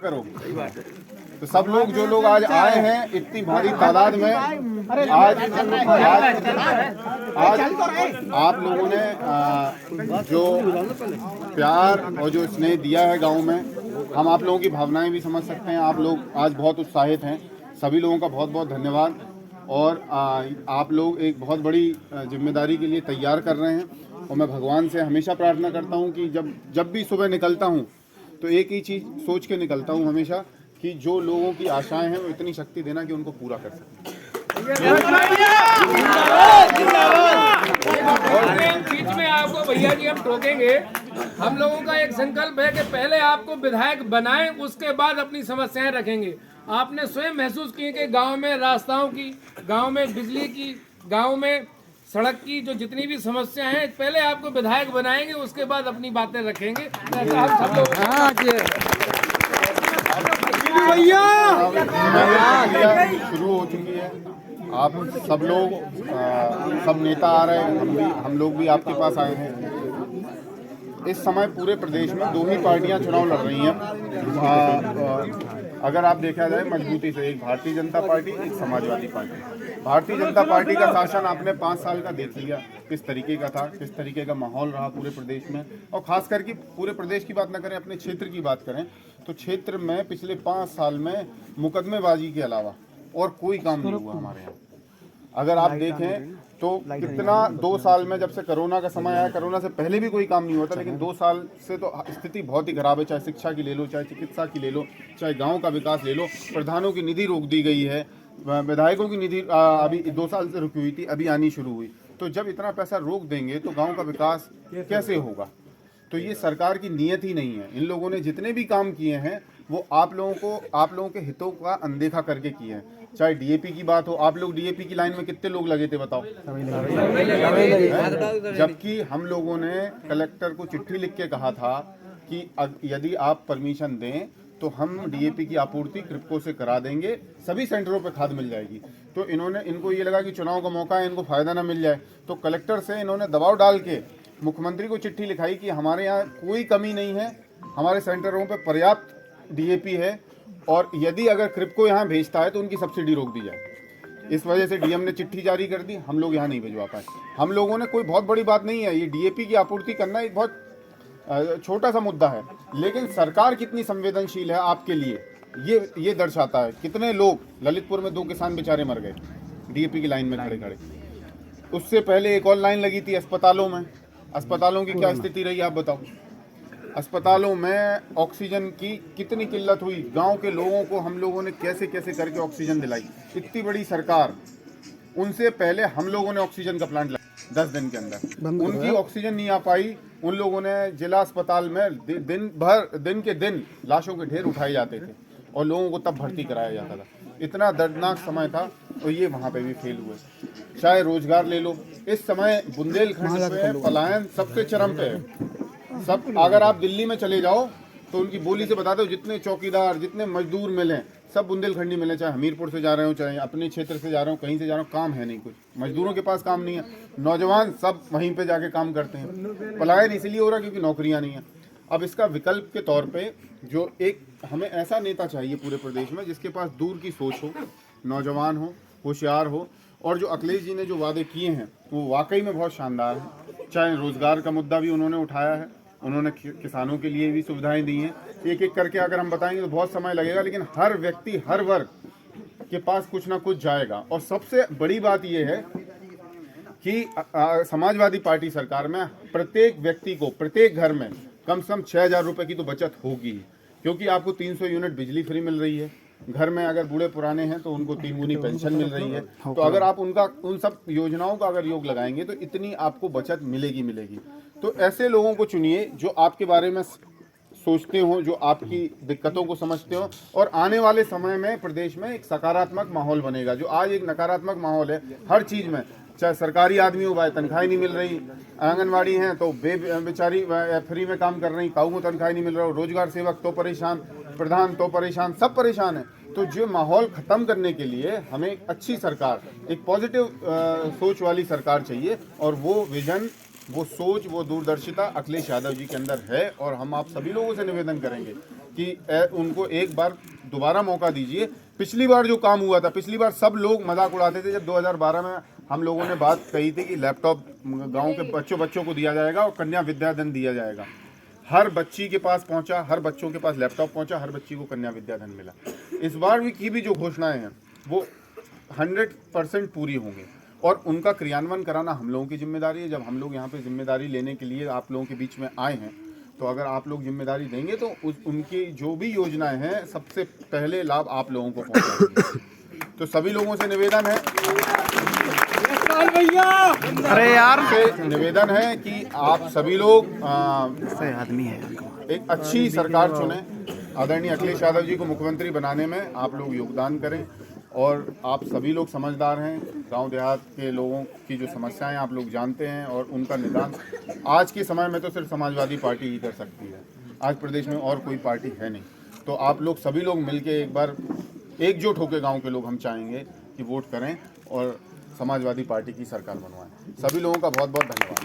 करो। तो सब लोग जो लोग आज आए हैं इतनी भारी तादाद में, आज आप लोगों ने जो प्यार और जो स्नेह दिया है गांव में, हम आप लोगों की भावनाएं भी समझ सकते हैं। आप लोग आज बहुत उत्साहित हैं, सभी लोगों का बहुत बहुत धन्यवाद। और आप लोग एक बहुत बड़ी जिम्मेदारी के लिए तैयार कर रहे हैं और मैं भगवान से हमेशा प्रार्थना करता हूं कि जब भी सुबह निकलता हूं तो एक ही चीज़ सोच के निकलता हूं हमेशा कि जो लोगों की आशाएं हैं वो इतनी शक्ति देना कि उनको पूरा कर सकें। बीच में आपको भैया जी हम टोकेंगे। हम लोगों का एक संकल्प है कि पहले आपको विधायक बनाएं, उसके बाद अपनी समस्याएं रखेंगे। आपने स्वयं महसूस किए कि गांव में रास्ताओं की, गांव में बिजली की, गांव में सड़क की जो जितनी भी समस्या हैं, पहले आपको विधायक बनाएंगे, उसके बाद अपनी बातें रखेंगे। हम सब लोग शुरू हो चुकी है। आप सब लोग सब नेता आ रहे हैं, हम लोग भी आपके पास आए हैं। इस समय पूरे प्रदेश में दो ही पार्टियां चुनाव लड़ रही हैं। अगर आप देखा जाए मजबूती से, एक भारतीय जनता पार्टी, एक समाजवादी पार्टी। भारतीय जनता पार्टी का शासन आपने 5 साल का देख लिया, किस तरीके का था, किस तरीके का माहौल रहा पूरे प्रदेश में। और खास करके पूरे प्रदेश की बात ना करें, अपने क्षेत्र की बात करें तो क्षेत्र में पिछले 5 साल में मुकदमेबाजी के अलावा और कोई काम नहीं हुआ हमारे यहाँ। अगर आप देखें तो कितना 2 साल में, जब से कोरोना का समय आया, कोरोना से पहले भी कोई काम नहीं होता, लेकिन 2 साल से तो स्थिति बहुत ही खराब है। चाहे शिक्षा की ले लो, चाहे चिकित्सा की ले लो, चाहे गांव का विकास ले लो। प्रधानों की निधि रोक दी गई है, विधायकों की निधि अभी 2 साल से रुकी हुई थी, अभी आनी शुरू हुई। तो जब इतना पैसा रोक देंगे तो गाँव का विकास कैसे होगा? तो ये सरकार की नीयत ही नहीं है। इन लोगों ने जितने भी काम किए हैं वो आप लोगों के हितों का अनदेखा करके किए हैं। चाहे डीएपी की बात हो, आप लोग डीएपी की लाइन में कितने लोग लगे थे बताओ? जबकि हम लोगों ने कलेक्टर को चिट्ठी लिख के कहा था कि यदि आप परमिशन दें तो हम डीएपी की आपूर्ति क्रिप्को से करा देंगे, सभी सेंटरों पे खाद मिल जाएगी। तो इनको ये लगा कि चुनाव का मौका है, इनको फायदा ना मिल जाए, तो कलेक्टर से इन्होंने दबाव डाल के मुख्यमंत्री को चिट्ठी लिखाई कि हमारे यहाँ कोई कमी नहीं है, हमारे सेंटरों पे पर्याप्त डीएपी है और यदि अगर क्रिप्को यहाँ भेजता है तो उनकी सब्सिडी रोक दी जाए। इस वजह से डीएम ने चिट्ठी जारी कर दी, हम लोग यहाँ नहीं भिजवा पाए। हम लोगों ने, कोई बहुत बड़ी बात नहीं है, ये डीएपी की आपूर्ति करना एक बहुत छोटा सा मुद्दा है, लेकिन सरकार कितनी संवेदनशील है आपके लिए ये दर्शाता है। कितने लोग, ललितपुर में 2 किसान बेचारे मर गए डीएपी की लाइन में खड़े खड़े। उससे पहले एक और लाइन लगी थी अस्पतालों में। अस्पतालों की क्या स्थिति रही आप बताओ? अस्पतालों में ऑक्सीजन की कितनी किल्लत हुई, गांव के लोगों को हम लोगों ने कैसे कैसे करके ऑक्सीजन दिलाई। इतनी बड़ी सरकार, उनसे पहले हम लोगों ने ऑक्सीजन का प्लांट लगाया 10 दिन के अंदर, उनकी ऑक्सीजन नहीं आ पाई। उन लोगों ने जिला अस्पताल में दिन के दिन लाशों के ढेर उठाए जाते थे और लोगों को तब भर्ती कराया जाता था। इतना दर्दनाक समय था, तो ये वहाँ पे भी फेल हुए। चाहे रोजगार ले लो, इस समय बुंदेलखंड पे पलायन सबसे चरम पे है। सब, अगर आप दिल्ली में चले जाओ तो उनकी बोली से बता दो, जितने चौकीदार, जितने मजदूर मिले सब बुंदेलखंडी मिले। चाहे हमीरपुर से जा रहे हो, चाहे अपने क्षेत्र से जा रहे हो, कहीं से जा रहे हो, काम है नहीं कुछ, मजदूरों के पास काम नहीं है, नौजवान सब वहीं पे जाके काम करते हैं। पलायन इसलिए हो रहा है क्योंकि नौकरियां नहीं है। अब इसका विकल्प के तौर पे जो एक हमें ऐसा नेता चाहिए पूरे प्रदेश में जिसके पास दूर की सोच हो, नौजवान हो, होशियार हो, और जो अखिलेश जी ने जो वादे किए हैं वो वाकई में बहुत शानदार है। चाहे रोजगार का मुद्दा भी उन्होंने उठाया है, उन्होंने किसानों के लिए भी सुविधाएं दी हैं। एक एक करके अगर हम बताएंगे तो बहुत समय लगेगा, लेकिन हर व्यक्ति, हर वर्ग के पास कुछ ना कुछ जाएगा। और सबसे बड़ी बात यह है कि समाजवादी पार्टी सरकार में प्रत्येक व्यक्ति को, प्रत्येक घर में कम से कम 6,000 रुपये की तो बचत होगी, क्योंकि आपको 300 यूनिट बिजली फ्री मिल रही है। घर में अगर बूढ़े पुराने हैं तो उनको 3 गुनी पेंशन मिल रही है। तो अगर आप उन सब योजनाओं का अगर योग लगाएंगे तो इतनी आपको बचत मिलेगी। तो ऐसे लोगों को चुनिए जो आपके बारे में सोचते हो, जो आपकी दिक्कतों को समझते हो, और आने वाले समय में प्रदेश में एक सकारात्मक माहौल बनेगा। जो आज एक नकारात्मक माहौल है हर चीज़ में, चाहे सरकारी आदमी हो, भाई तनख्वाही नहीं मिल रही, आंगनवाड़ी हैं तो बेचारी फ्री में काम कर रही, काऊ को तनख्वाही नहीं मिल रहा, रोजगार सेवक तो परेशान, प्रधान तो परेशान, सब परेशान है। तो जो माहौल ख़त्म करने के लिए हमें एक अच्छी सरकार, एक पॉजिटिव सोच वाली सरकार चाहिए, और वो विजन, वो सोच, वो दूरदर्शिता अखिलेश यादव जी के अंदर है। और हम आप सभी लोगों से निवेदन करेंगे कि कि उनको एक बार दोबारा मौका दीजिए। पिछली बार जो काम हुआ था, पिछली बार सब लोग मजाक उड़ाते थे जब 2012 में हम लोगों ने बात कही थी कि लैपटॉप गांव के बच्चों को दिया जाएगा और कन्या विद्याधन दिया जाएगा। हर बच्ची के पास पहुंचा, हर बच्चों के पास लैपटॉप पहुंचा, हर बच्ची को कन्या विद्याधन मिला। इस बार की भी जो घोषणाएं हैं वो 100% पूरी होंगी और उनका क्रियान्वयन कराना हम लोगों की जिम्मेदारी है। जब हम लोग यहाँ पे जिम्मेदारी लेने के लिए आप लोगों के बीच में आए हैं, तो अगर आप लोग जिम्मेदारी देंगे तो उनकी जो भी योजनाएं हैं सबसे पहले लाभ आप लोगों को पहुंचाएंगे। तो सभी लोगों से निवेदन है, अरे यार निवेदन है कि आप सभी लोग सही आदमी है, एक अच्छी सरकार चुने। आदरणीय अखिलेश यादव जी को मुख्यमंत्री बनाने में आप लोग योगदान करें और आप सभी लोग समझदार हैं। गांव देहात के लोगों की जो समस्याएं आप लोग जानते हैं और उनका निदान आज के समय में तो सिर्फ समाजवादी पार्टी ही कर सकती है। आज प्रदेश में और कोई पार्टी है नहीं। तो आप लोग सभी लोग मिलके एक बार एकजुट होकर गांव के लोग हम चाहेंगे कि वोट करें और समाजवादी पार्टी की सरकार बनवाएं। सभी लोगों का बहुत बहुत धन्यवाद।